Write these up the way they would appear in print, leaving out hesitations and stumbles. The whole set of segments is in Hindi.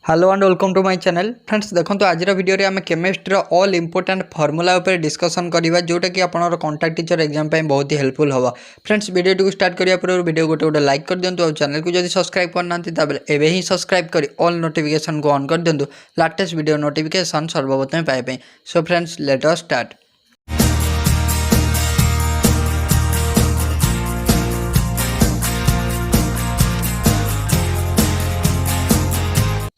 Hello and welcome to my channel friends. देखो आज वीडियो रे आम केमिस्ट्री ऑल इंपोर्टेंट फॉर्मूला ऊपर डिस्कशन करवा जोटा कि आपनर कॉन्टैक्ट टीचर एग्जाम पे बहुत ही हेल्पफुल होगा। फ्रेंड्स वीडियो को स्टार्ट करिया पूर्व वीडियो गोटे गोटे लाइक कर दिंतु और चैनल को जब सब्सक्राइब करना एवं ही सब्सक्राइब कर ऑल नोटिफिकेशन को ऑन कर दिंतु लेटेस्ट वीडियो नोटिफिकेशन सर्वप्रथम पाइबे। So friends let us start.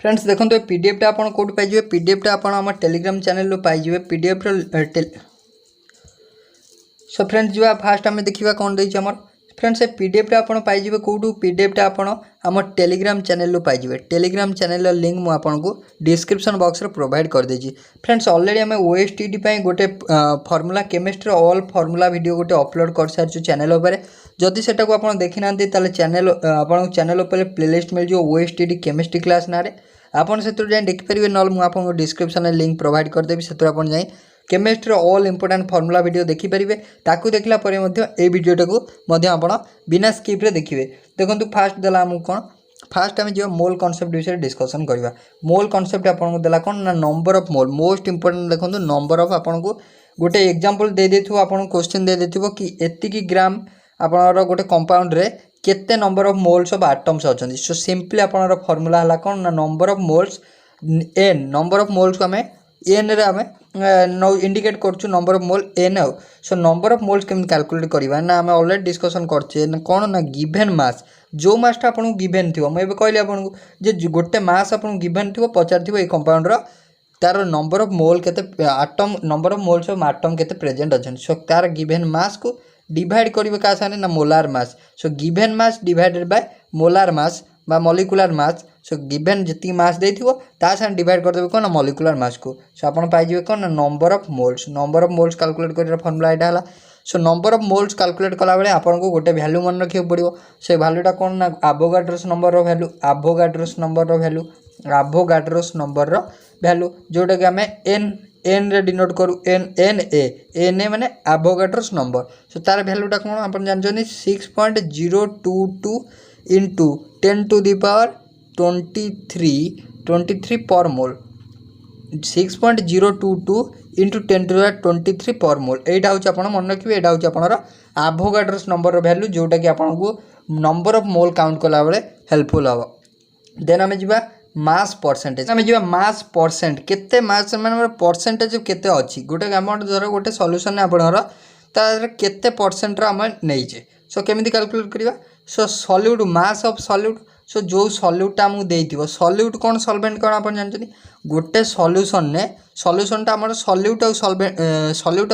Friends देखो पीडीएफ आप कौट पाइबे। पीडीएफ आप टेलीग्राम चैनल पाइबे पीडीएफ सो फ्रेंड्स जो फास्ट आम देखा कौन देती आम फ्रेंड्स पीडीएफ आप पाइबे कौटू पीडीएफ आप टेलीग्राम चैनल पाइबे। टेलीग्राम चैनल लिंक मुझे आपको डिस्क्रिप्शन बॉक्स में प्रोवाइड कर देछि। फ्रेंड्स ऑलरेडी आम ओएसटीडी गोटे formula chemistry all formula video गोटे अपलोड कर सारी चैनल उपर। जदि सेटा को आप देखी ना चैनल आपको चैनल उपर प्लेलिस्ट मिल जाए ओएसटीडी केमिस्ट्री क्लास ना आपन से जाए देखिपारे ना मुझे डिस्क्रिप्शन में लिंक प्रोवाइड करदेवी से जाए chemistry all important formula video देखिपारे। ताकू देखला परे मध्य ए वीडियोटा को आपण बिना स्किप रे देखिए। देखो फास्ट देला आमको कौन फास्ट आम जो मोल कॉन्सेप्ट विषय डिस्कसन करवा। मोल कॉन्सेप्ट आपको देला कौन ना number of mole most important देखो नंबर ऑफ आपन को गोटे एग्जांपल दे देथु आपन क्वेश्चन दे देथिबो कि एतिकी ग्राम आपनर गोटे कंपाउंड रे केते number of moles of atoms अच्छी। सो सिंपली आपनर फॉर्मूला है कौन ना number of moles n number of moles को आम एन रे आम इंडिकेट करछु नंबर ऑफ मोल एन आउ। सो नंबर ऑफ मोल्स केमि कैलकुलेट करवा ना आम ऑलरेडी डिस्कशन करछे कौन ना गिवन मास जो मासटा आपन गिवन थी मुझे कहली आपको जे गोटे मास आपन गिवन थी पचार थी कंपाउंडर तार नंबर ऑफ मोल केते atom number of moles of atom केते प्रेजेंट अच्छे। सो तार गिवन मास को डिवाइड करेंगे क्या सारे ना molar mass. So given mass divided by molar mass बा मॉलिक्यूलर मास। सो गिवन जी मास देथिबो ता साथ डिवाइड कर देबे कोन मॉलिक्यूलर मास को। सो आपण पाइबे कोन नंबर ऑफ मोल्स कैलकुलेट करियर फार्मूला एटा हला। So number of moles calculate कला बेले आपन को गोटे वैल्यू मन रखियो पड़िबो। से वैल्यूटा कोन ना एवोगाड्रोस नंबर रो वैल्यू एवोगाड्रोस नंबर रो वैल्यू जोटा कि हमें एन रे डिनोट करू एन ए माने एवोगाड्रोस नंबर। सो तार वैल्यूटा कोन आपन जानछनी 6.022 इंटू 10 टू द पावर 23 पर मोल 6.022 इंटू 10 टू द 23 पर मोल। एटा होची आपन मन रखिबे एटा होची आपनर एवोगाड्रोस नंबर रो वैल्यू जोटा कि आपन को नंबर ऑफ मोल काउंट कला बेले हेल्पफुल हो। देन आमे जिबा मास परसेंटेज आम जा मास परसेंट केते मास माने परसेंटेज केते अच्छी गोटे अमाउंट धर गोटे सॉल्यूशन आपणर तार केते परसेंट आम नहींचे। सो केमिति कैलकुलेट करवा। सो सॉल्यूट मास ऑफ सॉल्यूट। सो जो सॉल्यूटा आमको देइथिबो सॉल्यूट कौन सॉल्वेंट कौन आपन जानछनी गोटे सॉल्यूशन ने सॉल्यूशनटा हमर सॉल्यूट और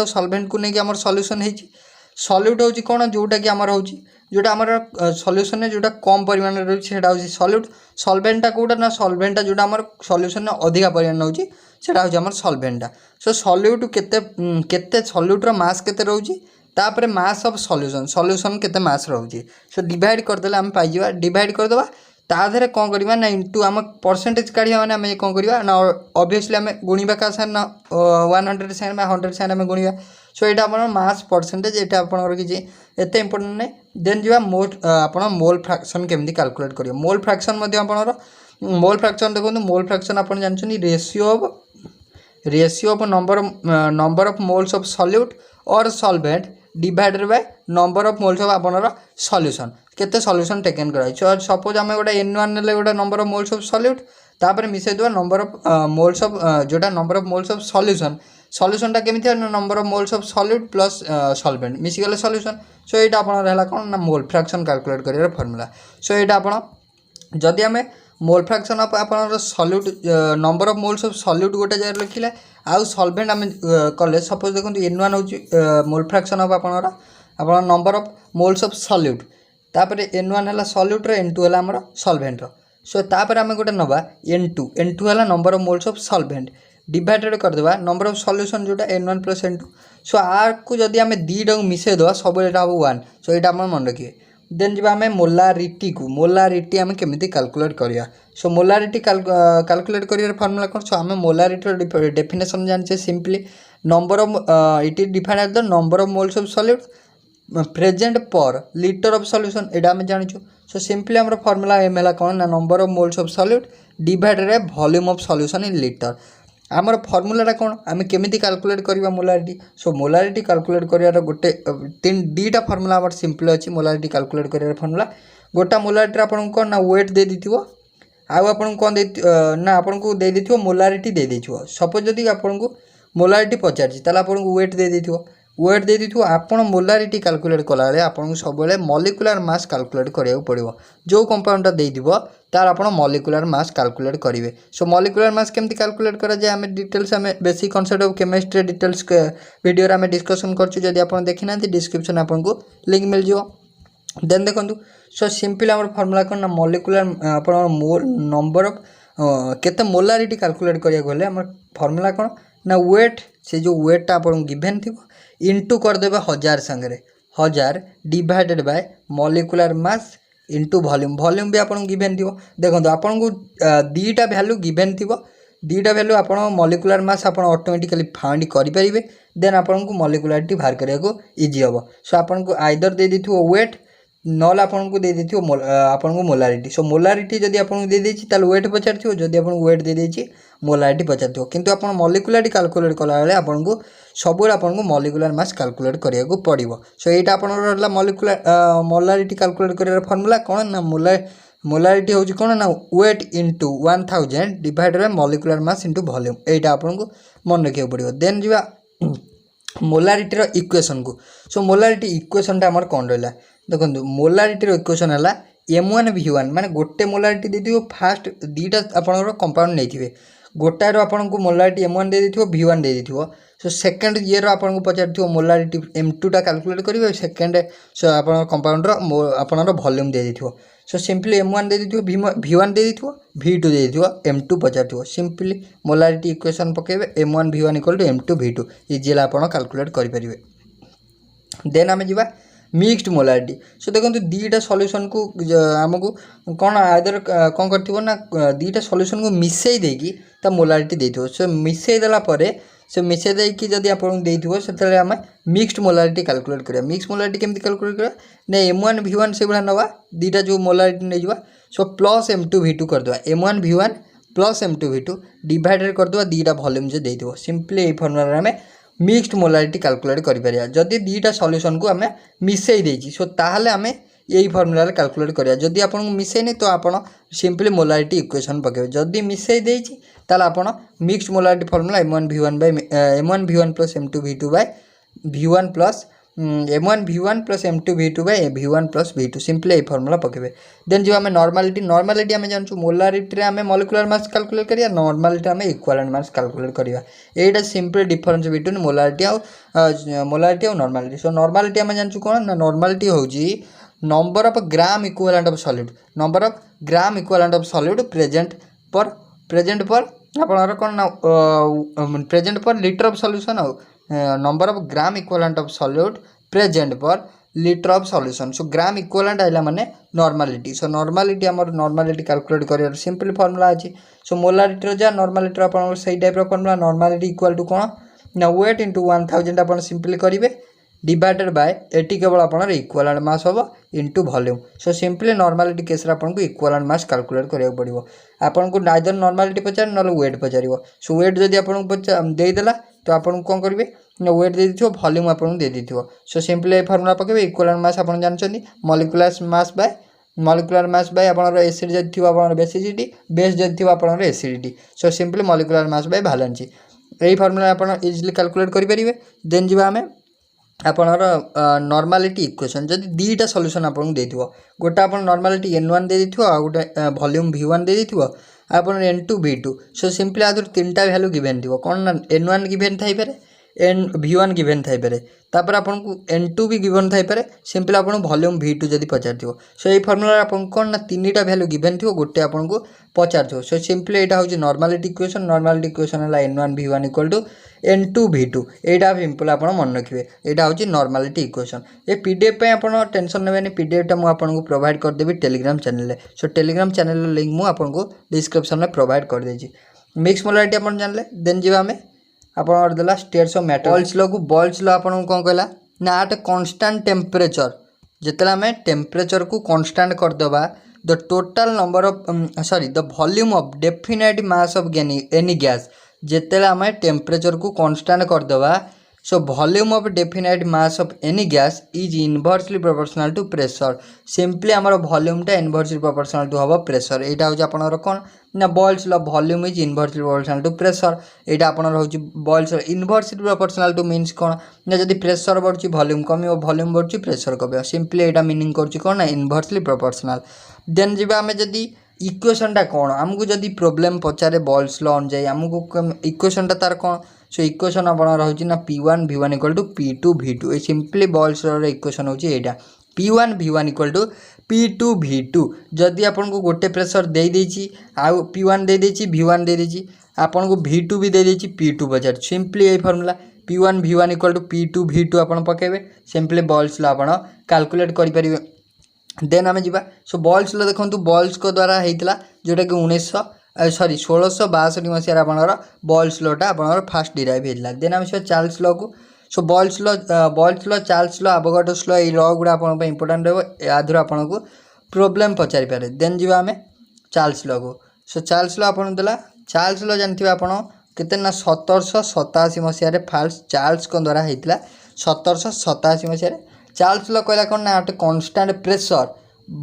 सॉल्वेंट को लेके हमर सॉल्यूशन हेछि। सॉल्यूट होची कौन जोटा कि हमर होची जोटा हमार सॉल्यूशन ने जोटा कम परिमाण रही है सॉल्यूट। सॉल्वेंटा कोटा ना सॉल्वेंटा जोटा हमार सॉल्यूशन ने अधिका परिमाण होची सेटा होची हमार सॉल्वेंटा। सो सॉल्यूट केते सॉल्यूट रो मास केते रहउची तापरे मास ऑफ सॉल्यूशन केते मास रहउची। सो डिवाइड कर देला हम पाइ जिवा डिवाइड कर देबा ता धरे कोन करबा ना इनटू हम परसेंटेज काढिया माने हम कोन करबा ना ऑब्वियसली हम गुणीबा का सान ना 100 से 100 से हम गुणीबा। सो एटा अपन मास परसेंटेज एटा अपन किछि एते इंपोर्टेंट नै। देन जिवा आपण मोल फ्रैक्शन केमि कैलकुलेट करियो। मोल फ्रैक्शन मध्ये आपण मोल फ्रैक्शन देखो मोल फ्रैक्शन आपण जानछनी ratio of number of moles of solute और solvent divided by number of moles of आपनर सॉल्यूशन केते सॉल्यूशन टेकन कराई। सपोज आम गोटे N1 नेले गोटे number of moles of solute तापर मिसे देवा नंबर ऑफ मोल्स ऑफ जोटा नंबर ऑफ मोल्स ऑफ सॉल्यूशनटा केमिति number of moles of solute plus solvent मिसी गले सॉल्यूशन। सो एटा आपण रहला कोन ना मोल फ्रैक्शन कैलकुलेट करियर फार्मूला। सो एटा आपण जदि आम मोल फ्रैक्शन ऑफ आपनर solute number of moles of solute गोटे जगह लिखिले आउ सॉल्वेंट आम कले सपोज देखो N1 होची मोल फ्रैक्शन ऑफ आपनर number of moles of solute तापर N1 है सॉल्यूट N2 है आमर सॉल्वेंट। सो तापर आम गोटे नवा N2 है number of moles of solvent divided करदेवा नंबर ऑफ सॉल्यूशन जोटा N1 plus N2। So are को जदि आम दीटा मिसे देवा सब एटा हम 1। सो एटा हम मन रखिए। देन जब आम मोलारिटी आम केमिति कैलकुलेट करिया। सो मोलारिटी कैलकुलेट करियर फार्मूला कौन। सो आम मोलारिटी डेफिनेशन जानछे simply number of it is defined as the number of moles of solute present per litre of solution एटा आम जानिछु। सो सिंपली हमर फार्मूला एम है कौन ना number of moles of solute divided by volume of solution in litre. आमर फर्मूलाटा कौन आम केमी कैलकुलेट करवा मोलारिटी। सो मोलारिटी कैलकुलेट कर गोटे दीटा फर्मूला आम सिंपल अच्छी मोलारिटी कैलकुलेट कर फर्मूला। गोटा मोलारिटी आपको कौन ना वेट दे दी आउ आपन कौन दे ना आपन को दे दी मोलारिटी दे दी। सपोज जदि आपन को मोलारिटी पचार ताला आपन को वेट दे दी वेट दे दी आपन मोलारिटी कैलकुलेट कला आपन को सब मॉलिक्यूलर मास कैलकुलेट करिया पड़ो। जो कंपाउंडटा दे तार आप मॉलिक्यूलर मास कैलकुलेट करेंगे। सो मॉलिक्यूलर मास केमती कैलकुलेट करा जाए आम डिटेल्स आम basic concept of chemistry details video आम डिस्कशन करछू। आप देखी ना डिस्क्रिप्शन आपको लिंक मिल जाव। देन देखो सो सिंपल आम फर्मूला कौन ना मॉलिक्यूलर आप नंबर ऑफ केते मोलारिटी कैलकुलेट करिया गले आम फर्मूला कौन ना वेट से जो वेटटा आपन गिवन थी इंटू करदेवे 1000 संगे 1000 divided by molecular mass into volume. Volume भी आपन गिवन थी देखो आपन को दीटा वैल्यू गिवन थी दीटा वैल्यू आप मॉलिक्यूलर मास आप ऑटोमेटिकली फाइंड करेंगे। देन आपन को मॉलिक्यूलरिटी बाहर करने इजी हम। सो आपन को आइदर दे दी वेट नल आपन को दे दी आपन को मोलारिटी। सो मोलारिटी जदि आपन दे देछि ताल वेट पचार थी जदि आपन वेट दे देछि मोलारिटी पचार थी किंतु आपन मॉलिक्यूलरिटी कैलकुलेट कला बेले आपन को सब आपन को मॉलिक्यूलर मास कैलकुलेट करिया पड़िबो। सो एटा आपन रहला मॉलिक्यूलर मोलारिटी कैलकुलेट करिया फॉर्मूला कोन ना मोलारिटी होछि कोन ना weight into 1000 divided by molecular mass into volume. एटा आपन को मन रखिया पड़िबो। देन जिबा मोलारिटी रो इक्वेशन को। सो मोलारिटी इक्वेशन टा हमर कोन रहला देखो मोलारिटी इक्वेशन है M1 V1 माने गोटे मोलारिटी दे दियो फास्ट दीटा आपन कंपाउंड नहीं गोटार आपन को मोलारिटी M1 दे दी V1 दे दी। सो सेकेंड ये आपन को पचार मोलारिटी M2 टा कैलकुलेट करेंगे सेकेंड सो आप कंपाउंड आपन वॉल्यूम दे दी। सो सिंपली M1 दे दी V1 दे दी V2 दे दी M2 पचार सिंपली मोलारिटी इक्वेशन पकेबे M1 V1 equal to M2 V2 easily आपन कैलकुलेट करेंगे। देन आम जा मिक्सड मोलारिटी। सो देखो दीटा सॉल्यूशन को आमको कौन आदर कौन कर ना दीटा सॉल्यूशन को मिसई देकी ता मोलारिटी दे। सो मिसई देला परे से मिसई देकी जदि आपन देइथिबो सेतले आम मिक्सड मोलारिटी कैलकुलेट करिया। मिक्स मोलारिटी केमती कैलकुलेट करिया ने M1 V1 से बड़ा नवा दीटा जो मोलारिटी नै जवा सो प्लस M2 V2 कर दवा M1 V1 plus M2 V2 divided कर दवा दीटा वॉल्यूम जे देइथिबो। सिंपली ए फार्मूला रे मिक्सड मोलारिटी कैलकुलेट करिया। जदि दीटा सॉल्यूशन को आम मिसई देछि सो ताहले आम यही फॉर्मूला कैलकुलेट करिया। जदि आपन मिसई नहीं तो आपन सिंपली मोलारिटी इक्वेशन पकेबे। जदि मिसई देछि ताले आपन mixed molarity formula M1 V1 plus M2 V2 by V1 plus M1 V1 plus M2 V2 by V1 plus V2 simply यही फॉर्मूला पकेबे। देन जो आम नॉर्मालिटी आम जानछु मोलारिटी आम मॉलिक्यूलर मास कैलकुलेट करिया नॉर्मालिटी आम इक्विवेलेंट मास कैलकुलेट करिया। एटा सिंपल डिफरेंस बिटवीन मोलारिटी और नॉर्मालिटी। सो नॉर्मालिटी आम जानछु कोन ना नॉर्मालिटी होजी number of gram equivalent of solid number of gram equivalent of solid present per आपन कोन ना present per litre of solution number of gram equivalent of solid present per litre of solution. So gram equivalent आइला माने नॉर्मालिटी। सो नॉर्मालिटी हमर नॉर्मालिटी कैलकुलेट करियर सिंपल फार्मूला अछि। सो मोलारिटी रो जा नॉर्मालिटी आपन सही टाइप रो फार्मूला नॉर्मालिटी इक्वल टू कोन ना वेट इंटू 1000 आपन सिंपली करिवे डिवाइडेड बाय एटी केवल आपन इक्विवेलेंट मास होबो into volume. So simply normality case रे आपन को इक्विवेलेंट मास कैलकुलेट करिया पड़िबो। आपन को नाइदर नॉर्मालिटी पचार न वेट पचारिबो। सो वेट जदि आपन को दे देला तो आपन कोन करिवे ना वेट दे दिथिबो वॉल्यूम आपन दे दिथिबो। सो सिंपली फार्मूला पकेबे इक्विवेलेंट मास आपन जानछन्ती मॉलिक्यूलर मास बाय आपन एसिड जदि थिबो आपन बेसिसिटी बेस जदि थिबो आपन acidity. So simply molecular mass by valency एही फार्मूला आपन इजीली कैलकुलेट करि परिबे। देन जिबा हमें आपनर नॉर्मालिटी इक्वेशन जदि दीटा सॉल्यूशन आपन देथिबो गोटा आपन नॉर्मालिटी N1 दे दिथिबो आ गोटा वॉल्यूम V1 दे दिथिबो आपन N2 V2। सो सिंपली आदर तीनटा वैल्यू गिवन थिबो कोन ना N1 गिवन थाई पारे V1 गिवन थाई पारे तापर आपन को N2 भी गिवन थाई पारे सिंपली आपन वॉल्यूम V2 जदि पचार थिबो। सो ए फार्मूला आपन कोन ना तीनटा वैल्यू गिवन थिबो गोटे आपन को पचार थिबो। सो सिंपली एटा होची नॉर्मालिटी इक्वेशन हला N1 V1 equal to N2 V2 Etah simple आपन मन रखिबे एटा होची नॉर्मालिटी इक्वेशन। ए पीडीएफ पे आपन टेंशन नेबेनी पीडीएफ टा मु आपन को प्रोवाइड कर देबी टेलीग्राम चैनल रे। सो टेलीग्राम चैनल रो लिंक मु आपन को डिस्क्रिप्शन में प्रोवाइड कर देछि। मिक्स मोलारिटी आपन जानले देन जिबा हमें आपन देला states of matter Boyle's law को बॉयल्स लॉ आपन कोन कहला ना एट कांस्टेंट टेम्परेचर जिते आम टेम्परेचर को कांस्टेंट करदे the total number of sorry the volume of definite mass of any gas जिते आम टेम्परेचर को कांस्टेंट करदे so volume of definite mass of any gas is inversely proportional to pressure simply आमर वॉल्यूमटा इनवर्सली प्रोपोर्शनल टू हम प्रेशर यहाँ हूँ आपंकर कौन ना Boyle's law volume is inversely proportional to pressure यहाँ आपंकर हूँ Boyle's inversely proportional to means कौन ना जब प्रेशर बढ़ुची वॉल्यूम कम वॉल्यूम बढ़ुची प्रेशर कम सिंपली यहाँ मीनिंग करुच्ची कौन ना इनवर्सली प्रोपोर्शनल देन जी आम जदि इक्वेशनटा कौन आमको जदि प्रोब्लेम पचारे बॉयल्स लॉ अनुजाई आमको इक्वेशनटा तार कौन सो इक्वेशन आप रोचे ना P1 V1 equal to P2 V2 ये सिंपली बॉयल्स लॉ इक्वेशन होची एटा P1 V1 equal to P2 V2 जदि आपन को गोटे प्रेशर दे देची आ P1 दे देची V1 दे देची आपन को V2 भी दे देची P2 बचार सिंपली ये formula P1 V1 equal to P2 V2 आपन पकेबे सिंपली बॉयल्स लॉ आपन कैलकुलेट करि परिबे देन आम जा सो बॉयल्स लॉ देखंतु बॉयल्स को द्वारा होता जोटा कि 1662 मसीह आपंकर बॉयल्स लॉटा आप फास्ट डिराइव होता देन आम चार्ल्स लॉ को so Boyle's law Charles law Avogadro's law ये लॉ गुड़ा आप इंपोर्टाट रहा यादर आपको प्रोब्लेम पचारि पारे देन जी आम चार्ल्स लॉ को सो चार्ल्स लॉ आपन देला चार्ल्स लॉ जानते आप केते ना 1787 मसीह फास्ट चार्ल्स को द्वारा होता 1787 मसीह चार्ल्स लॉ कहला कौन ना constant pressure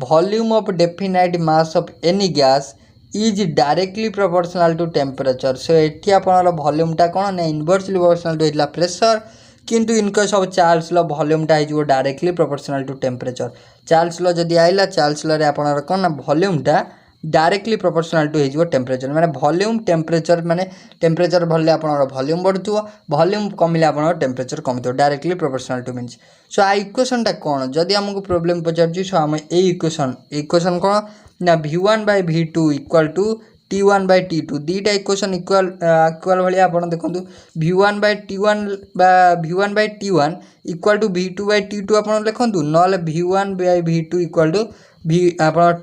volume of definite mass of any gas is directly proportional to temperature so ये आपंकर वॉल्यूमटा कौन ना इनवर्सली प्रोपोर्शनल टू होता प्रेशर किंतु इनकेस ऑफ चार्ल्स लॉ वॉल्यूमटा हो directly proportional to temperature Charles law जदि आइला चार्ल्स लॉ रे आपंकर कौन ना वॉल्यूमटा डायरेक्टली प्रोपोर्शनल टू हो टेम्परेचर माने वॉल्यूम टेम्परेचर माने टेम्परेचर बढ़ले आपंकर वॉल्यूम बढ़ुव वॉल्यूम कमिले आपंकर टेम्परेचर कमी directly proportional to means so आ इक्वेशनटा कौन जदि आमको प्रोब्लेम पचार सो आम ए इक्वेशन कौन ना V1 by V2 equal to T1 by T2 दुईटा इक्वेशन इक्वल भाई आप देखो V1 by T1 equal to V2 by T2 आप लिखु ना V1 by V2 equal to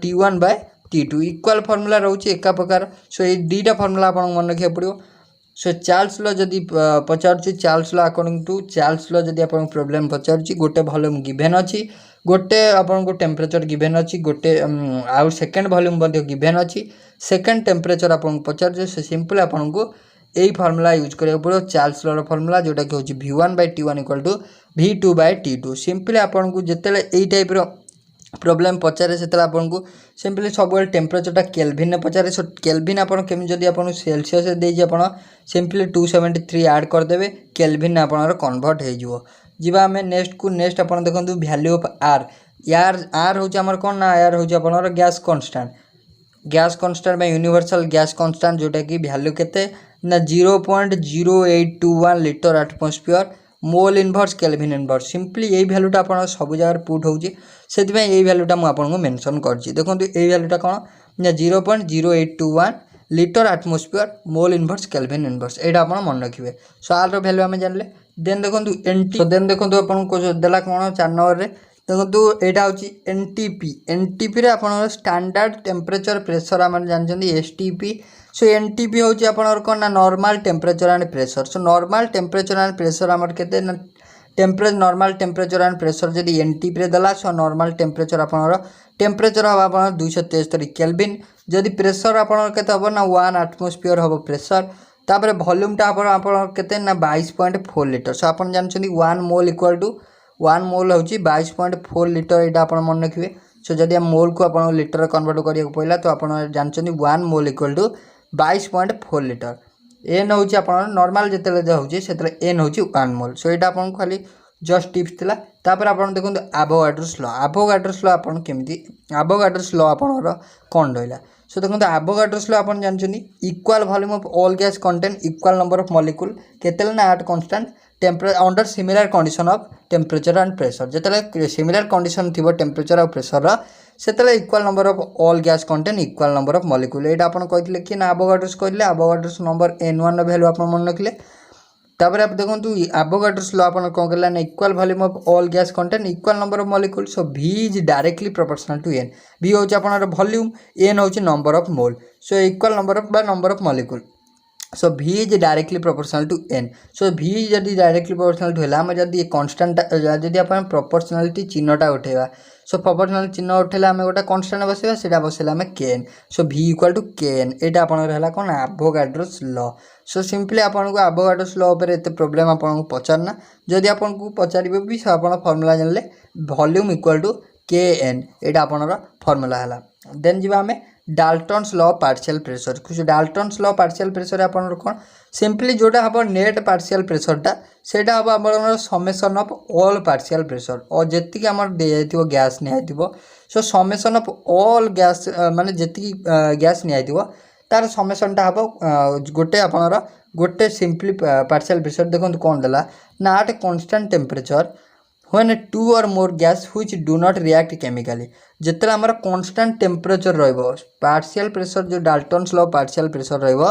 T1 by T2 equal formula रोचे एका प्रकार सो ये दुईटा फर्मूला आप मन रखा पड़ो सो चार्ल्स लॉ जदि पचार Charles law according to Charles law जदि आप प्रोब्लेम पचार गोटे वॉल्यूम गिवेन अच्छी गोटे आपको टेम्परेचर गिवेन अच्छी गोटे आउ सेकेंड वॉल्यूम गिवेन अच्छी सेकेंड टेम्परेचर आपको पचार से सिंपल आपको यही फर्मूला यूज करा पड़ो चार्ल्स लॉ फर्मूला जोटा कि हूँ V1 by T1 equal to V2 by T2 simply आपको जिते यही टाइप प्रोब्लेम पचारे से आपको सिंपली सब टेम्परेचरटा केल्विन पचारे सो केल्विन आपड़ केमी जदि आप सेल्सियस देजी आप सिंपली 273 ऐड करदे केल्विन आपंकर कन्वर्ट हो जीवा आम नेक्स्ट को नेक्स्ट आप देखो वैल्यू ऑफ आर आर हूँ आम कौन ना आर हूँ आप gas constant universal gas constant जोटा कि वैल्यू केते ना 0.0821 litre atmosphere mole inverse kelvin inverse simply यही वैल्यूटा आप सब जगह पुट होची से यही वैल्यूटा मुझे मेंशन करछि देखो यही वैल्यूटा कौन ना 0.0821 litre atmosphere mole inverse kelvin inverse यहाँ आप मन रखिए सो आर वैल्यू आम जानले देन देखो एनटी देन देखो आपको देला कौन 4 नंबर रे देखो यहाँ हूँ एनटीपी आप स्टैंडर्ड टेम्परेचर प्रेशर आम जानते एसटीपी सो एनटीपी हूँ आप कौन ना normal temperature and pressure so normal temperature and pressure आम के नॉर्मल टेम्परेचर एंड प्रेशर जब एनटीपी देला सो नॉर्मल टेम्परेचर टेम्परेचर हम आप 273 केल्विन जदि प्रेशर आपत हम ना 1 एटमोस्फियर हम प्रेशर तापर वॉल्यूमटा आप ना 22.4 लीटर सो आप जानते 1 मोल इक्वल टू 1 मोल हूँ 22.4 लीटर यहाँ आप मन रखिए सो जदि मोल को आप लीटर कन्वर्ट करा पड़ा तो आप जानते 1 मोल इक्वल टू 22.4 लीटर एन हूँ आप नॉर्मल जिते हूँ से एन हूँ 1 मोल सो यहाँ आपको खाली जस्ट टिप्स थिला तापर आप देखो एवोगाड्रोस लॉ आप केमती एवोगाड्रोस लॉ आपंकर कौन रहा सो देखो एवोगाड्रोस लॉ आप जानते equal volume of all gas contain equal number of molecule केते ना at constant under similar condition of temperature and pressure जिते सिमिलर कंडीशन थी टेम्परेचर और प्रेशर से equal number of all gas contain equal number of molecule यहाँ आप कहते कि ना एवोगाड्रोस कहले एवोगाड्रोस नंबर N1 वैल्यू आप मन रखिले तापर आप देखो एवोगाड्रोस लॉ आप कौन कला ना equal volume of all gas contain equal number of molecule so V is directly proportional to N V हूँ आप वॉल्यूम N हूँ number of mole so equal number of molecule so v is directly proportional to n। So v जदि डायरेक्टली प्रोपोर्शनल टू है आम जदि कन्स्टाट जदि आप प्रोपोर्शनालिटी चिन्हटा उठेगा सो प्रोपोर्शनल चिन्ह उठेला आम गोटे कन्स्टाट बसवा से बसैले आम kn। So v equal to kn यहाँ आपंकर कौन एवोगाड्रोस लॉ। सो सिंपली आपको एवोगाड्रोस लॉ पर एत प्रोब्लेम आपको पचारना जदि आपको पचारे भी सो आप फर्मूला जानले वॉल्यूम इक्वल टू kn यहाँ आपंकर फर्मूला है। देन जी आम डाल्टन्स लॉ पार्शियल प्रेशर कुछ डाल्टन्स लॉ पार्शियल प्रेशर आप कौन सिंपली जोटा हम नेट पार्शियल प्रेशरटा से हम आम summation of all partial pressure और जी आम दिखाई गैस निहाई so summation of all gas माने जी गैस निहाई तार समेसनटा हम गोटे आपणर गोटे सिंपली पार्शियल प्रेशर देखो कौन देला ना at constant temperature when two or more gas which do not react chemically जितने आमर कांस्टेंट टेम्परेचर रहिबो पार्शियल प्रेशर जो डाल्टन्स लॉ पार्शियल प्रेशर रहिबो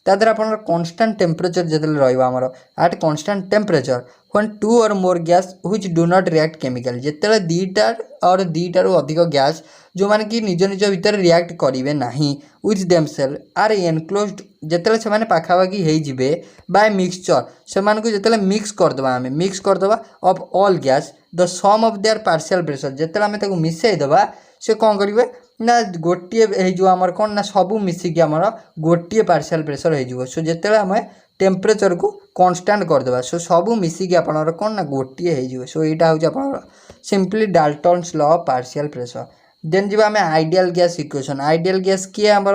तादर आपन कांस्टेंट टेम्परेचर जितने रहिबो आमर at constant temperature when two or more gas which do not react chemically जितने दीटा और दीटारू अधिक गैस जो माने कि निज निज भितर रिएक्ट करेंगे नहीं विथ देमसेल्फ आर एनक्लोज्ड जिते से पाखापाखि होइजिबे बाय मिक्सचर से जिते मिक्स करदे आम मिक्स करदे of all gas the sum of their partial pressure जिते आम मिसईदेवा से कौन करेंगे ना गोटे होमर कौन ना सबू मिसिकी आमर गोटे पार्शियल प्रेशर हो सो जिते आम टेम्परेचर को कांस्टेंट करदे सो सबू मिसिकी आपनर कौन ना गोटे हो सो यहाँ हूँ आप simply Dalton's law partial pressure. Then जी आम ideal gas equation ideal gas किए आम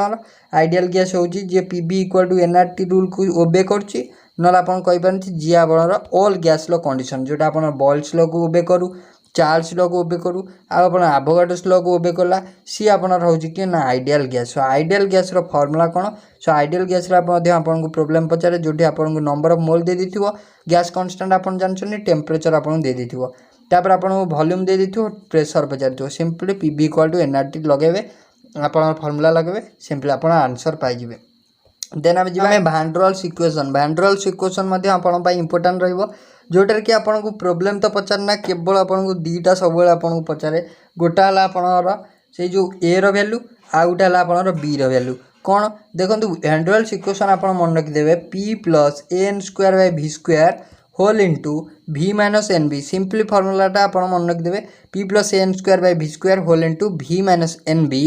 आइडियल गैस हूँ जी PV equal to NRT rule को ओबे करुच्ची ना आपन जी आपनर ऑल गैस लो कंडीशन जोटा आप बॉयल्स लॉ को ओबे करूँ चार्ल्स लॉ को ओबे करूँ आप एवोगाड्रोस लॉ को ओबे कला सी आपनर हूँ कि ना ideal gas so ideal gas रो फॉर्मूला कौन सो आइडियल गैस आपको प्रोब्लेम पचारे जो आपको नंबर ऑफ मोल दे देथिबो गैस कांस्टेंट आपन जानछनी टेम्परेचर आपन दे देथिबो तापर आपको वॉल्यूम दे देथिबो प्रेशर पचार simply PV equal to NRT लगेबे आप फॉर्मूला लगेबे सिंपली आप आंसर पाइबे। देन आम जी भांड्रोल्स इक्वेशन भांड्रोल्स इक्वेशन आप इंपोर्टेंट रहिबो जोटार कि आपको प्रोब्लेम तो पचारना केवल आपको दीटा सब आपको पचारे गोटा है आपणर से जो ए रो वैल्यू आउ गोटा है आपणर बी रो वैल्यू कौन देखो भांड्रोल्स इक्वेशन आप मन रखिदेवे P plus N square by भी square whole into V minus N B simply फर्मूलाटा आप मन रखिदेवे P plus N square by भी square whole into V minus N B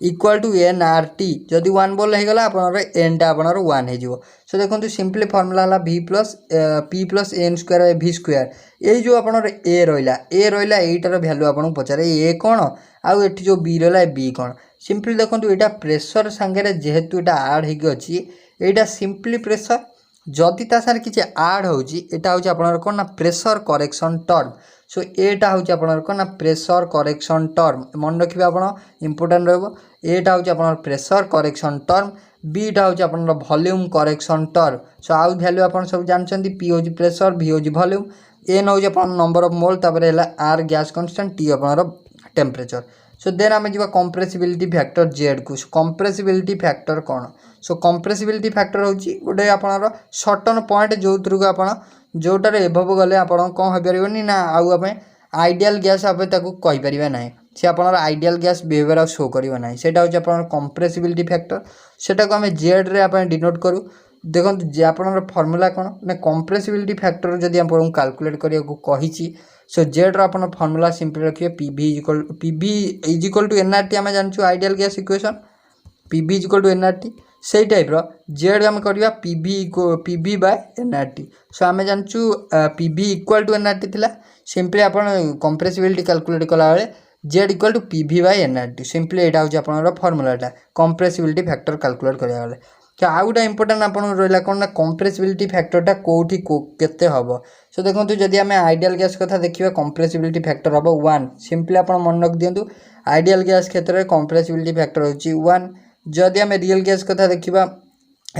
equal to N R T जदि वन बोल होगा आपनर एन टा आपनर वन हो सो देखो सिंपली फर्मूला है भि plus P plus N square by भी स्क्वायर ये जो आपनर ए रहा यहीटार भैल्यू आपको पचारे ए कौन आउ एठी जो बी रहा बी कौन सिंपली देखो यहाँ प्रेशर सांगे जेहेतु यहाँ आड होगी यहाँ सिंपली प्रेशर जदि ता सारे किसी आड होटा हूँ कौन ना प्रेशर करेक्शन टर्म सो एटा हूँ आपनर कौन ना प्रेशर करेक्शन टर्म मन रखिए आप इंपोर्टेंट रहा हूँ प्रेशर करेक्शन टर्म बीटा हूँ आप वॉल्यूम करेक्शन टर्म सो आउ वैल्यू आप सब जानते पी हूँ प्रेशर भी हूँ वॉल्यूम एन हूँ आप नंबर ऑफ मोल तापर है आर गैस कांस्टेंट टी आपनर टेम्परेचर सो देन आम जा कंप्रेसिबिलिटी फैक्टर जेड को कंप्रेसिबिलिटी फैक्टर कौन सो कंप्रेसिबिलिटी फैक्टर हूँ गोटे आपनर सर्टन पॉइंट जो थ्रू को आप जोटार एभव गले आप कौन हो पारे ना आउ आम आइडियल गैस आप कहीपर ना सी आपनर आइडियल गैस बिहेवियर शो करियो ना सेटा हूँ आप कंप्रेसिबिलिटी फैक्टर सेटा को आम जेड रे आप डिनोट करूँ देखो आपनर फर्मूला कौन ना कंप्रेसिबिलिटी फैक्टर जदि आपको कैलकुलेट करने को कही सो जेड रो फर्मूला सिंपल रखिए PV is equal to NRT आम जानचु ideal gas equation PV is equal to NRT से टाइप रो जेड आम करवा पीवी बाय एनआरटी सो आम जानचु पीवी इक्वल टू एनआरटी थिला सिंपली आप कंप्रेसिबिलिटी कैलकुलेट कला बेले Z equal to PV by NRT simply यहाँ हूँ आप फर्मूलाटा कंप्रेसिबिलिटी फैक्टर कैलकुलेट करा बेले क्या आउ गोटे इंपोर्टेंट आप रहा कौन ना कंप्रेसिबिलिटी फैक्टरटा कौटी केते हम सो देखो जदि आम आइडियल गैस कथा देखिए कंप्रेसिबिलिटी फैक्टर हम वन सिंपली आप मन रख दिंतु आइडियल गैस क्षेत्र में कंप्रेसिबिलिटी फैक्टर होची वन जदि आम रियल गैस कथा देखिए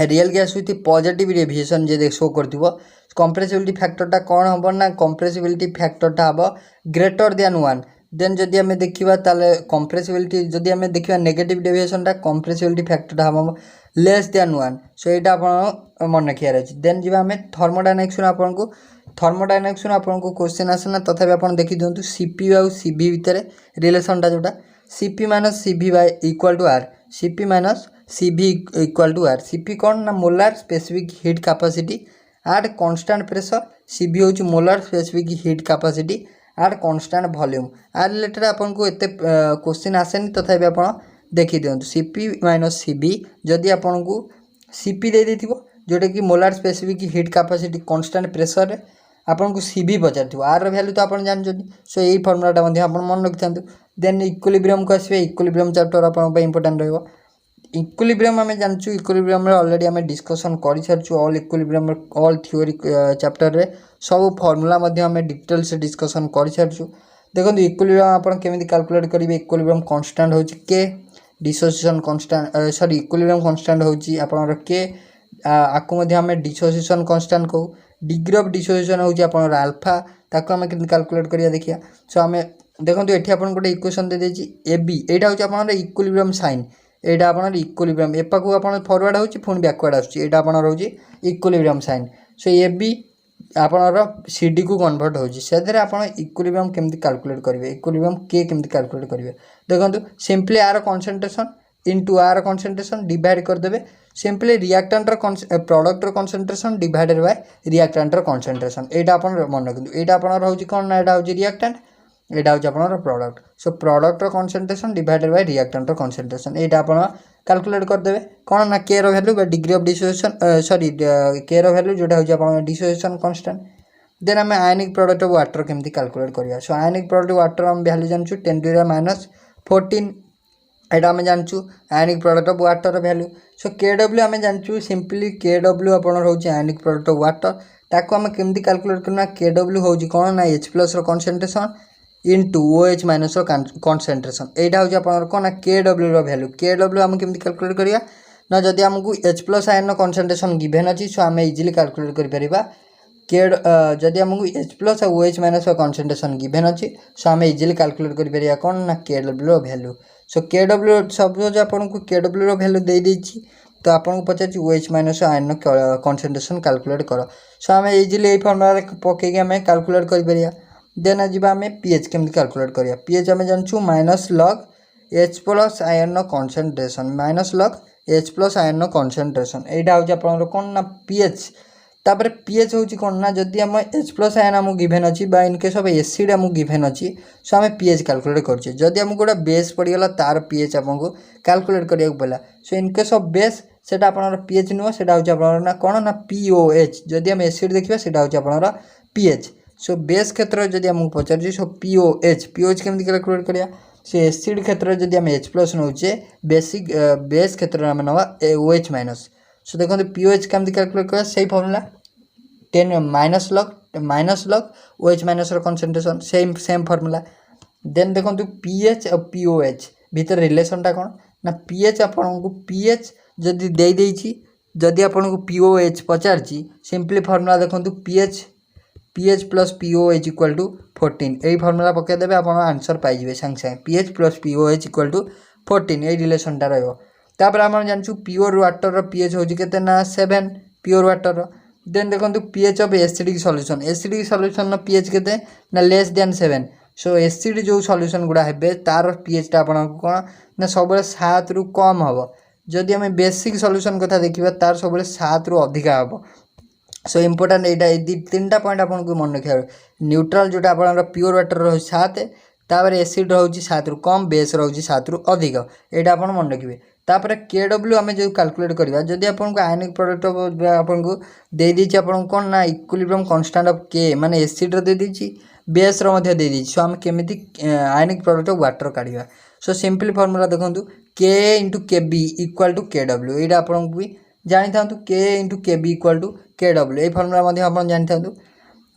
real gas with positive deviation J show कर कंप्रेसिबिलिटी फैक्टरटा कौन हम ना कंप्रेसिबिलिटी फैक्टरटा हम ग्रेटर देन वन देन जदि आम देखा कंप्रेसिबिलिटी जदि आम देखा नेगेटिव डेविएशनटा कंप्रेसिबिलिटी फैक्टरटा हम लेस देन वन सो यहाँ आप मन रखार अच्छे देन जी आम थर्मोडायनामिक्स आपको थर्मोडायनामिक्स आपको क्वेश्चन आसेना तथापि आप देखी दिंतु सीपी आउ सीवी भितर रिलेसनटा जोटा CP minus CV by equal to R CP minus CV equal to R CP कौन ना molar specific heat capacity at constant pressure CV होची molar specific heat capacity at constant volume are related आपन को एते क्वेश्चन आसेनी तथापि आपण देखि दियंतु CP माइनस CV जदि आपन को CP दे देथिबो जोटा कि molar specific heat capacity constant pressure रे आपन को CV पचार आर वैल्यू तो आपन जान सो यही फॉर्मूलाटा मध्ये आपन मन रखिथांतु देन इक्विलिब्रियम को आसीबे इक्विलिब्रियम चैप्टर आपन पे इंपोर्टेंट रहइबो इक्विलिब्रियम आम जानचु इक्विलिब्रियम ऑलरेडी आम डिस्कसन कर सारी all equilibrium all theory chapter रे सब फॉर्मूला आम डिटेल्स डिस्कसन कर सारी देखो इक्विलिब्रियम आप केमी कैलकुलेट करेंगे इक्विलिब्रियम कांस्टेंट हो के dissociation constant sorry equilibrium constant होची आपनर के आकु मध्ये आम डिसोसिएशन कांस्टेंट कहू डिग्री ऑफ डिसोसिएशन होची आपनर अल्फा ताको आम केमी कैलकुलेट करिया देखिया सो आम देखो ये आपन गोटे इक्वेशन दे देछि AB एटा होची आपनर इक्विलिब्रियम साइन एटा आपनर इक्विलिब्रियम एपाकू आपन फॉरवर्ड होची पुणी बैकवर्ड आछी एटा आपनर होची इक्विलिब्रियम साइन सो AB आपनर CD को कन्वर्ट होची सेदरे आपन इक्विलिब्रियम केमति कैलकुलेट करिवे इक्विलिब्रियम के केमति कैलकुलेट करिवे देखंतु सिंपली आर कंसंट्रेशन इनटू आर कंसंट्रेशन डिवाइड कर देबे सिंपली रिएक्टेंट रो प्रोडक्ट रो कंसंट्रेशन डिवाइडेड बाय रिएक्टेंट रो कंसंट्रेशन एटा आपन मन रखिंतु एटा आपनर होची कोन ना एटा होची रिएक्टेंट एटा होची आपनर प्रोडक्ट सो प्रोडक्ट रो कंसंट्रेशन डिवाइडेड बाय रिएक्टेंट रो कंसंट्रेशन एटा आपन कैलकुलेट कर देबे कोन ना के रो वैल्यू बा degree of dissociation sorry K रो वैल्यू जोटा होची आपन डिसोसिएशन कांस्टेंट देन हम आयनिक प्रोडक्ट ऑफ वाटर केमति कैलकुलेट करिया so ionic product of water हम वैल्यू जानछु 10⁻⁴ एटा हम जानछु ionic product of water value so KW हम जानछु सिंपली KW आपन होची आयनिक प्रोडक्ट ऑफ वाटर ताको हम केमति कैलकुलेट करना KW होची कोन ना H+ रो concentration into OH minus concentration एटा होची आपन कोन ना KW रो वैल्यू KW हम केमति कैलकुलेट करिया ना जदि हमकु H+ आयन कंसंट्रेशन गिवन अछि सो हम इजीली कैलकुलेट करि परिबा जदि हमकु H+ और OH माइनस कंसंट्रेशन गिवन अछि सो हम इजीली कैलकुलेट करि परिया कोन ना KW रो वैल्यू सो KW सब जो आपन को KW रो वैल्यू दे देछि तो आपन को पचाछि OH minus ion concentration calculate करो सो हम इजीली ए फॉर्मूला पके के हम कैलकुलेट करि परिया देन आजिबा हमें pH केमति कैलकुलेट करिया pH हमें जानछु minus log H+ ion concentration minus log H+ ion concentration एटा होची आपन कोन ना pH तापर pH होची कोन ना जदी हम H+ आयन हम गिवन अछि बा इन केस ऑफ एसिड हम गिवन अछि सो हम pH कैलकुलेट करछि जदी हम गोटा बेस पड़ी गेला तार pH आपन को कैलकुलेट करिया पड़ला सो इन केस ऑफ बेस सेटा आपन pH नो सेटा होची आपन ना कोन ना POH जदी हम एसिड देखिबा सेटा होची आपन pH सो बेस क्षेत्र जदि हम पचार सो POH केमति कैलकुलेट करिया से एसिड क्षेत्र जदि हम H+ नउचे बेसिक बेस क्षेत्र हम नवा OH माइनस सो देखो POH केमति कैलकुलेट करिया सेही formula 10 minus log OH minus रो कंसंट्रेशन सेम फार्मूला देन देखो pH और POH भीतर रिलेशनटा कोन ना pH आपन को pH जदि दे देछि जदि आपन को POH पचारछि सिंपली फार्मूला देखो pH plus POH equal to 14 यही फॉर्मूला पके देबे आपण आंसर पाइ जिवे संग संग pH plus POH equal to 14 ए रिलेशन ता रहयो तापर हम जानछु प्योर वाटर रो pH होजी केते ना 7 प्योर वाटर रो देन देखंतु pH ऑफ एसिडिक सॉल्यूशन नो pH केते ना लेस देन 7 सो एसिड जो सॉल्यूशन गुडा हेबे तार pH ता आपण कोन ना सबले 7 रु कम हबो जदि हम बेसिक सॉल्यूशन कथा देखिबा तार सबले 7 रु अधिका हबो सो इम्पोर्टेंट एटा तीनटा पॉइंट आपन को मन रखिया न्यूट्रल जोटा आपन प्योर वाटर रहो 7 तापर एसिड रहउची 7 रु कम बेस रहउची 7 रु अधिक एटा आपन मन रखिबे तापर KW हमें जो कैलकुलेट करबा जदि आपन को आयनिक प्रोडक्ट आपन को दे दीची आपन कोन ना इक्विलिब्रियम कांस्टेंट ऑफ K माने एसिड रो दे दीची बेस रो मध्ये दे दीची सो हम केमिति आयनिक प्रोडक्ट ऑफ वाटर काढिबा सो सिंपल फार्मूला देखंतु K * KB = KW एटा आपन को भी जानि थांतु K * KB = KW ए फार्मूला मध्ये आपण जानि थांतु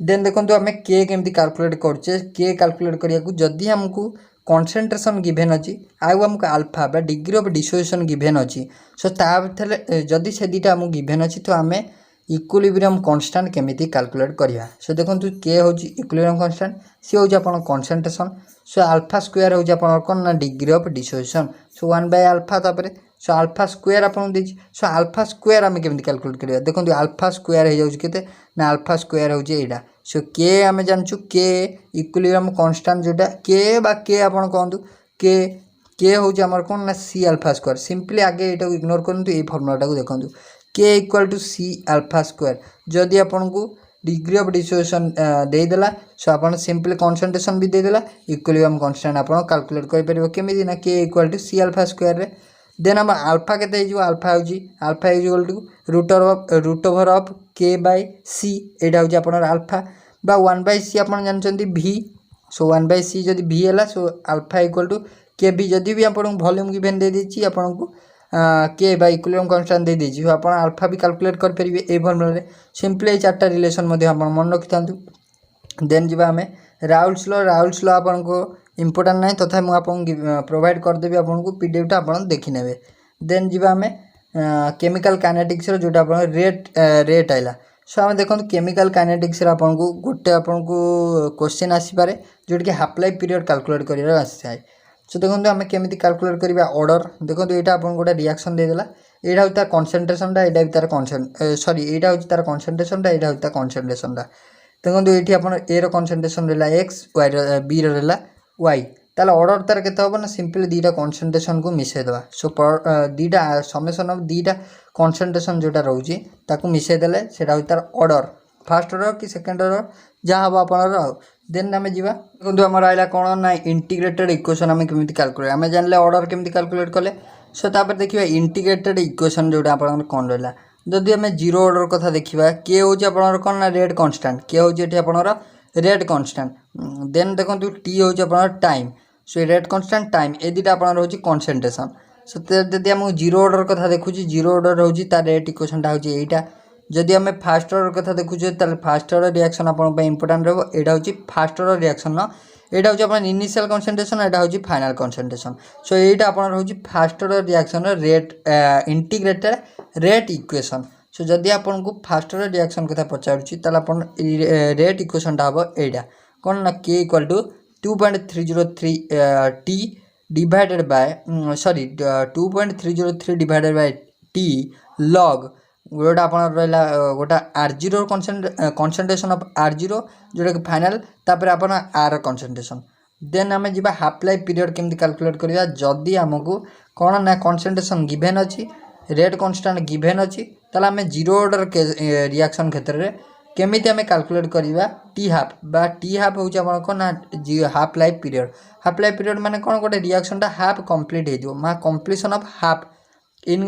देन देखंतु हमें K केमति कैलकुलेट करछे K कैलकुलेट करिया को जदी हमकु कंसंट्रेशन गिवन अछि आउ हमकु अल्फा बा डिग्री ऑफ डिसोसिएशन गिवन अछि सो ता थले जदी से दिटा हम गिवन अछि तो हमें इक्विलिब्रियम कांस्टेंट केमिति कैलकुलेट करिया सो देखंतु K होछि इक्विलिब्रियम कांस्टेंट सी होछि आपण कंसंट्रेशन सो अल्फा स्क्वायर होछि आपण कोन ना डिग्री ऑफ डिसोसिएशन सो 1/α तापरे सो अल्फा स्क्वायर आपन देछि सो अल्फा स्क्वायर हम केमति कैलकुलेट करिया देखंतु अल्फा स्क्वायर हे जाउछि केते ना अल्फा स्क्वायर होछि एडा सो K हम जानछु K इक्विलिब्रियम कांस्टेंट जोटा K बा K आपन कहंतु K के हूँ आमर कौन ना सी अल्फा स्क्वायर सिंपली आगे यहाँ इग्नोर करूँ ये फर्मुला देखो K equal to C alpha square जदि आपन को डिग्री ऑफ डिस्ट्रीब्यूशन देदेला सो आप सिंपली कॉन्सेंट्रेशन भी देदेला इक्विलिब्रियम कांस्टेंट आप कैलकुलेट कर केमी ना K equal to C alpha square then आम अल्फा के alpha alpha equal to root over of K by C यहाँ हूँ आप अल्फा बा 1/c आप जानते भी सो 1/c जदि भी है सो अल्फा इक्वल टू के भी जदि भी आपको वॉल्यूम गिवन दे देछि आपन को के बाय इक्विलिब्रियम कांस्टेंट दे देछि सो आप अल्फा भी कैलकुलेट कर परिबे ए फॉर्मूला सिंपली चारटा रिलेशन मध्य आप मन रखि थांतु देन जीवा हमें राउल्स लॉ आपन को इम्पोर्टेंट नहीं तथा मुझे आपको प्रोवाइड करदेवी आपन को पीडीएफ आप देखी नेबे देन जीवा हमें केमिकल काइनेटिक्स जोटा आप रेट आइला सो आम देखो केमिकल काइनेटिक्स आपन को गोटे आपन को क्वेश्चन आसीपे जोटा कि हाफ लाइफ पीरियड कैलकुलेट कर आए सो देखो आम केमी कैलकुलेट करवा ऑर्डर देखो यहाँ आपन गोटे रिएक्शन देदेला यहाँ हूँ तार कनसेंट्रेशनटा यहाँ भी तार सॉरी यहाँ हूँ तार कनसेंट्रेशनटा यहाँ हूँ तार कनसेंट्रेशनटा देखो ये आप ए रनसेंट्रेशन रहा एक्स वाई बी रहा वाई ताल ऑर्डर तार के हम ना सिंपली दीटा कनसेंट्रेशन को मिसेदेवा सो दीटा समेसन ऑफ दीटा कनसेंट्रेशन जोटा रोचे ताकू मिसेदेले सेटा हूँ तार ऑर्डर फास्ट ऑर्डर कि सेकेंड ऑर्डर जहाँ हम आप देन आम जा देखो आम आइला कौन ना इंटीग्रेटेड इक्वेशन आम केमी कैलकुलेट आम जानले ऑर्डर केमी कैलकुलेट कले सो तापर देखिए इंटीग्रेटेड इक्वेशन जोटा आप कौन रहा जदि आम जीरो ऑर्डर कथा देखा के हूँ आप कौन ना रेट कांस्टेंट के हूँ ये आप रेट कांस्टेंट देन देखो टी हूँ आप time so rate constant time ए दुटा आप कनसेंट्रेशन सो जदि आम जीरो ऑर्डर कथा देखुची जीरो ऑर्डर हूँ तार रेट इक्वेशनटा हूँ यहीटा जदि आम फास्ट ऑर्डर कथा देखुचे ताल फास्ट ऑर्डर रिएक्शन आप इंपोर्टेंट रहा यहाँ हूँ फास्ट ऑर्डर रिएक्शन यहाँ हूँ आप इनिशियल कनसेंट्रेशन यहाँ हूँ फाइनल कनसेंट्रेशन सो यहाँ आप हूँ fast order reaction rate integrated rate equation so जदि आपन को फास्ट ऑर्डर रिएक्शन कथा पचारुची ताल आपन रेट इक्वेशनटा हम यहाँ कौन ना K equal to 2.303 T divided by sorry 2.303 divided by T log गोटा आप रहा गोटा R0 कनसेंट्रेशन ऑफ R0 जोटा कि फाइनल तापर आप आर कनसेंट्रेशन देन आम जा हाफ लाइफ पीरियड केमती कैलकुलेट करवा जदि आमको कौन ना कनसेंट्रेशन गिवेन अच्छी रेट कांस्टेंट गिवेन अच्छी ताला आम जीरो ऑर्डर रिएक्शन क्षेत्र में केमिति आम कैलकुलेट करवा टी हाफ हूँ आप कौन ना हाफ लाइफ पीरियड माने कौन गोटे रिएक्शनटा हाफ कंप्लीट हो मा कंप्लीशन ऑफ हाफ इन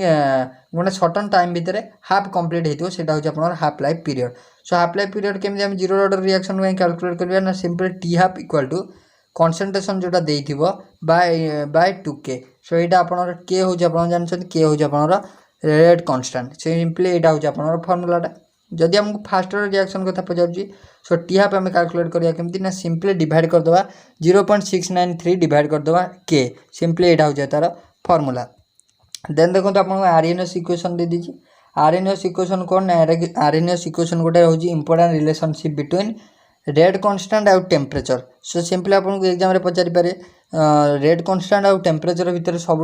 गोटे सर्टन टाइम भितर हाफ कंप्लीट होता हूँ आप half life period so half life period केमी आम जीरो ऑर्डर रिएक्शन कैलकुलेट करवा ना simple T half equal to concentration जोटा देइथिबो बाय 2k सो यहाँ आप के हूँ आप जानते के हूँ आप रेट कांस्टेंट सिंपली यहाँ हूँ आप फर्मुलाटा जदि आमको फास्ट ऑर्डर रिएक्शन कथा पचारुची सो टी हाफ आम कैलकुलेट करवा केमती ना सिंपली डिवाइड करदे 0.693 डिवाइड करदे के सिंपली यहाँ हूँ तार फर्मुला देन देखो आपको आरएनएस इक्वेशन दे दीजिए आरएनएस इक्वेशन कौन आरएनएस इक्वेशन गोटे हूँ important relationship between rate constant आउ टेम्परेचर सो सिंपली आपको एग्जाम पचारि पारे रेट कांस्टेंट आउ टेम्परेचर भितर सब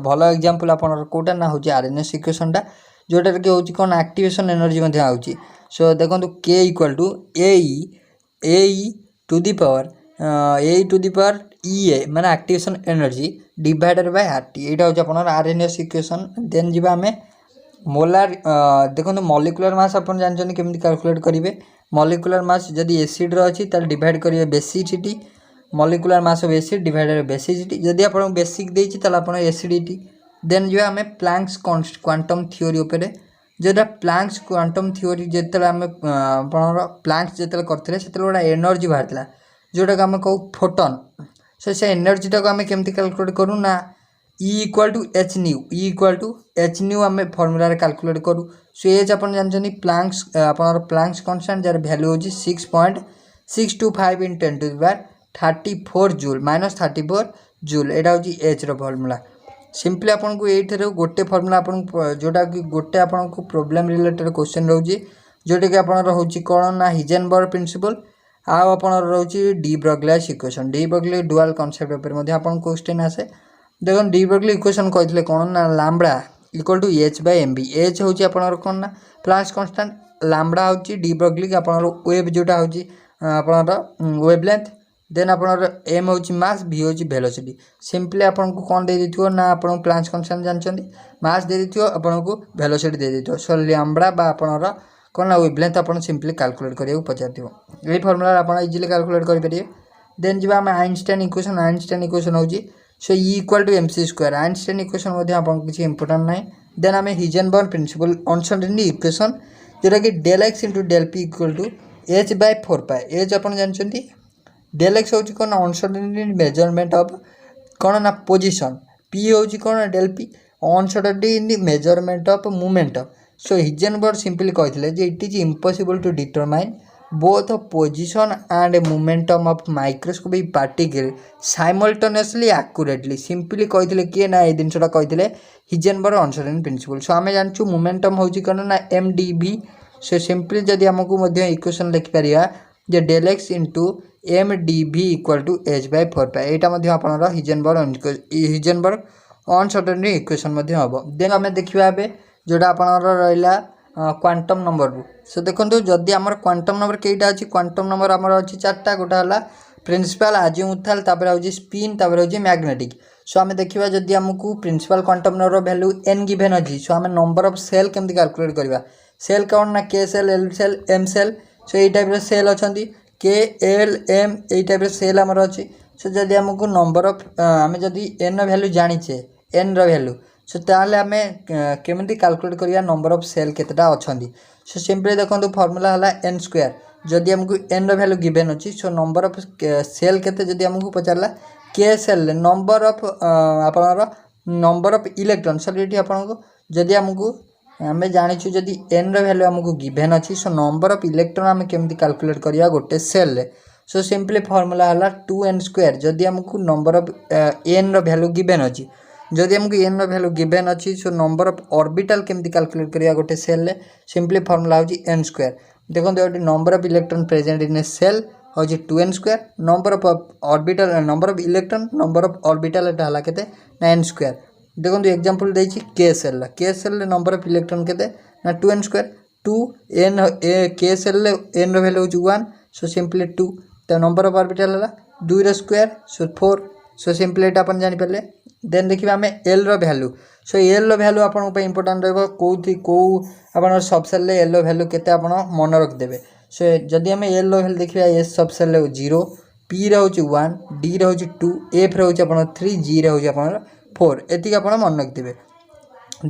भल एग्जांपल आपन कोटा ना हूँ आरएनएस इक्वेशनटा जोटा कि हूँ कौन एक्टिवेशन एनर्जी आउची सो देखो K equal to A to the power A माने activation energy divided by RT यहाँ हूँ आप आरएनएस इक्वेशन देन जीवा आम मोलार देखो मॉलिक्यूलर मास आप जानते केमी कैलकुलेट करेंगे मॉलिक्यूलर मास जदि एसिड अच्छी डिवाइड करेंगे basicity molecular mass of acid divided basicity जदि आप बेसिक देती आप एसिडिटी देन जो आम प्लैंक्स क्वांटम थ्योरी उपरे जोटा प्लैंक्स क्वांटम थ्योरी जिते आम प्लैंक्स जिते करते से गोटे एनर्जी बाहर जोटा कि आम कहू फोटन से एनर्जीटा को आम केमती कैलकुलेट करूँ ना E equal to H nu आम फर्मुला कैलकुलेट करूँ सो एच आप जानते प्लैंक्स प्लैंक्स कांस्टेंट जार वैल्यू हो 6.625 इन 10⁻34 जूल -34 जूल यहाँ हूँ एच फर्मुला सिंपली आपन को ये गोटे फर्मुला आपन जोटा कि गोटे आपन को प्रॉब्लम रिलेटेड क्वेश्चन रोचे जोटा कि आप कौन ना हिजेनबर्ग प्रिंसिपल आप de Broglie's equation de Broglie dual concept उपर आपन क्वेश्चन आसे देखो डी ब्रगली इक्वेशन कहते कौन ना lambda equal to H by M B H हूँ आप कौन ना प्लस कांस्टेंट लैम्बडा हूँ डी ब्रगली आप वेव जोटा हूँ आप वेवलेंथ देन आपनर एम होची मास भी होची वेलोसिटी सिंपली आपनको कोन दे दिथियो ना आपन प्लांस कांस्टेंट जानचंदी मास दे दिथियो आपनको वेलोसिटी दे दिथियो सो लैम्बडा बा आपनर कोन वेवलेंथ आपन सिंपली कैलकुलेट करियो पचारथियो एई फार्मूला आपन इजीली कैलकुलेट करि परिए देन जिबा हम आइंस्टाइन इक्वेशन होची so E equal to mc square Einstein equation मध्ये आपन किछि इंपोर्टेंट नै देन हमें हिजेनबर्ग प्रिंसिपल अनसर्टेनिटी इक्वेशन जेटा कि del x into del p equal to h by 4 pi h अपन जानचंती del x होची कोन अनसर्टेनिटी मेजरमेंट ऑफ कोन ना पोजीशन p होची कोन del p uncertainty in the measurement of momentum so Heisenberg simply कहथिले जे it is impossible to determine both position and momentum of microscopic particle simultaneously accurately simply कहथिले कि ना ए दिनसटा कहथिले हिजेनबर्ग अनसर्टेनिटी प्रिंसिपल सो हमें जानछु मोमेंटम होची कोन ना mdv सो सिंपली जदी हमकु मध्ये इक्वेशन लिखि परिया जे del x into mdv equal to h by 4 pi एटा मध्ये आपनर हिजेनबर्ग अनसर्टेनिटी इक्वेशन मध्ये हबो देन हमें देखिबा बे जोडा आपनर रहला क्वांटम नंबर सो देखो जदि आमर क्वांटम नंबर कईटा अच्छी क्वांटम नंबर आमर अच्छी चार्टा गोटा है प्रिंसिपल आजीमुथाल तापर स्पिन तापर मैग्नेटिक सो आम देखा जदि आमको principal quantum number value n given अच्छी सो आम नंबर ऑफ सेल केमती कैलकुलेट करवा सेल कौन ना K shell L shell M shell so ये टाइप सेल अच्छा के एल एम ये टाइप सेल आमर अच्छी सो जदि आमको नंबर ऑफ आम जदि n वैल्यू जानीचे n वैल्यू सो ताले आम केमती कैलकुलेट करिया नंबर ऑफ सेल केतेटा अच्छी सो सिंपली देखो फॉर्मूला है n स्क्वायर जदि आमको n वैल्यू गिवन अच्छी सो नंबर ऑफ सेल केते जदि आमको पचारला के सेल नंबर ऑफ आपनर नंबर ऑफ इलेक्ट्रॉन सर ये आपको जदि आमको आम जाचु जदि n वैल्यू आमको गिवन अच्छी सो नंबर ऑफ इलेक्ट्रॉन आम केमती कैलकुलेट करिया गोटे सेल रे सो सिंपली फॉर्मूला है 2n स्क्वायर जदि आमको number of n value given अच्छी जदि आमको n वैल्यू गिवन अच्छी सो नंबर ऑफ ऑर्बिटल केमती कैलकुलेट करिया गोटे सेल रे सिंपली फॉर्मूला होची n स्क्वायर देखो ये number of electron present in a shell होची 2n square number of orbital number of electron number of orbital एटा हला केते ना n स्क्वायर देखो एग्जांपल देछि k सेल रे नंबर ऑफ इलेक्ट्रॉन केते ना 2n square 2n k shell रे n रो वैल्यू होची 1 सो सिंपली 2 तो नंबर ऑफ ऑर्बिटल हला 2 रो स्क्वायर सो 4 सो सिंपली एटा अपन जानि परले देन देखिबा हमें l रो वैल्यू सो l रो वैल्यू आपन पे इंपोर्टेंट रहबो को आपन सब सेल ले l रो वैल्यू केते आपन मन रख देबे सो जदी हमें l रो वैल्यू देखिबा s सब सेल ले 0 p रे होची 1 d रे होची 2 f रे होची आपन 3 g रे होची आपन 4 एति आपन मन रख देबे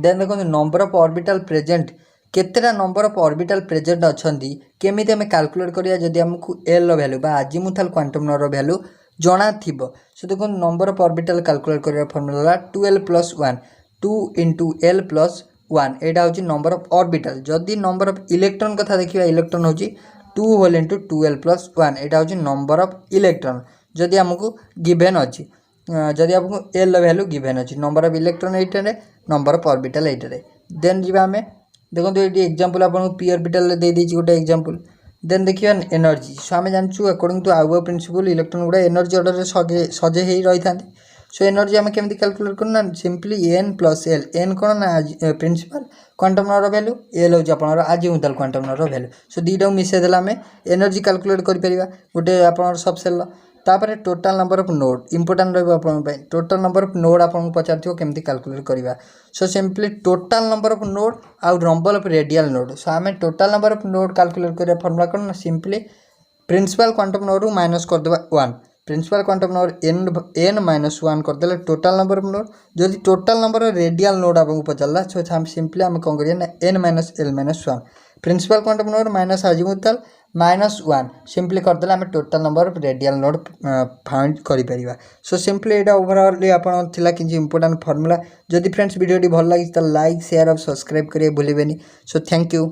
देन देखो नंबर ऑफ ऑर्बिटल प्रेजेंट केतेटा नंबर ऑफ ऑर्बिटल प्रेजेंट अछंती केमिति हमें कैलकुलेट करिया जदी हमकु l रो वैल्यू बा आजीमुथाल क्वांटम नंबर रो वैल्यू जना थिबो सो देखो नंबर ऑफ ऑर्बिटल कैलकुलेट करिया फार्मूला 2l + 1 2 * l + 1 एटा होची नंबर ऑफ ऑर्बिटल जदी नंबर ऑफ इलेक्ट्रॉन कथा देखिबा इलेक्ट्रॉन होची 2 होल * 2l + 1 एटा होची नंबर ऑफ इलेक्ट्रॉन जदी हमकु गिवन अछि जदी आपको l वैल्यू गिवन अछि नंबर ऑफ इलेक्ट्रॉन एटा रे नंबर ऑफ ऑर्बिटल एटा रे देन जिबा हमें देखो तो ये एग्जांपल आपन p ऑर्बिटल दे देछि गोटे एग्जांपल देन देखिए एनर्जी सो आम जानचु according to our principle electron गुड़ा एनर्जी ऑर्डर सजे ही रही था सो एनर्जी आम केमती कैलकुलेट करना सिंपली n + l n कौन ना principal quantum number value l होची आपनर azimuthal quantum number value so दीटा मिसे देला आम एनर्जी कैलकुलेट करि परिबा गोटे आपनर सब सेल तापर total number of node important रहबो आपन पे टोटल नंबर ऑफ नोड आपन पचारथियो केमती कैलकुलेट करबा so simply total number of node आ number of radial node so आमे total number of node calculate करिया फार्मूला कोन सिंपली प्रिंसिपल क्वांटम नंबर रू माइनस कर देबा 1 प्रिंसिपल क्वांटम नंबर n - 1 कर देले टोटल नंबर ऑफ नोड जदि total number of radial node आपन पचलला सो हम सिंपली हम कोन करिया ना n - l - 1 principal quantum number minus azimuthal -1 simply कर देला हम total number of radial node find करि परिबा सो सिंपली एटा ओवरऑल आपन थिला कि इंपोर्टेंट फार्मूला जदि फ्रेंड्स वीडियो भल लागी त लाइक शेयर और सब्सक्राइब करिए भूलिबेनी सो थैंक यू।